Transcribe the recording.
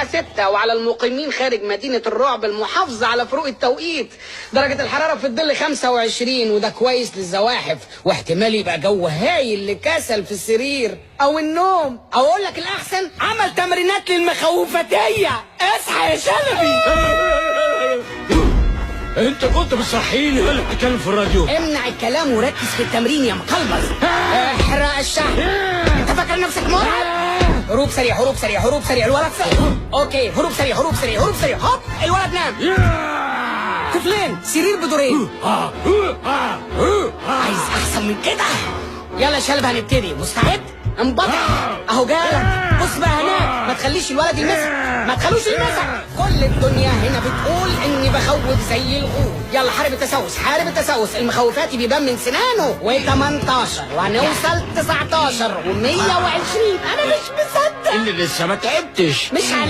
الساعة 6 وعلى المقيمين خارج مدينة الرعب المحافظة على فروق التوقيت درجة الحرارة في الظل 25 وده كويس للزواحف واحتمال يبقى جو هايل لكسل في السرير او النوم او اقول لك الاحسن عمل تمرينات للمخوفتية. اصحى يا شلبي. انت كنت بتصحيني ولا بتتكلم في الراديو؟ امنع الكلام وركز في التمرين يا مقلبز. احرق الشحن. انت فاكر نفسك مرعب؟ هروب سريع هروب سريع هروب سريع الولد سريع. اوكي هروب سريع هروب سريع هروب سريع. هوب الولد نام. طفلين سرير بدورين. عايز احسن من كده؟ يلا يا شلب هنبتدي. مستعد؟ انبطح اهو جالك. بص بقى هناك ما تخليش الولد يلمسك ما تخلوش يلمسك. كل الدنيا هنا بتقول اني بخوف زي الغول. يلا حارب التسوس حارب التسوس. المخوفات بيبان من سنانه. و18 وهنوصل 19 و120. انا مش مصدق اللي لسه ما تعبتش. مش عليك.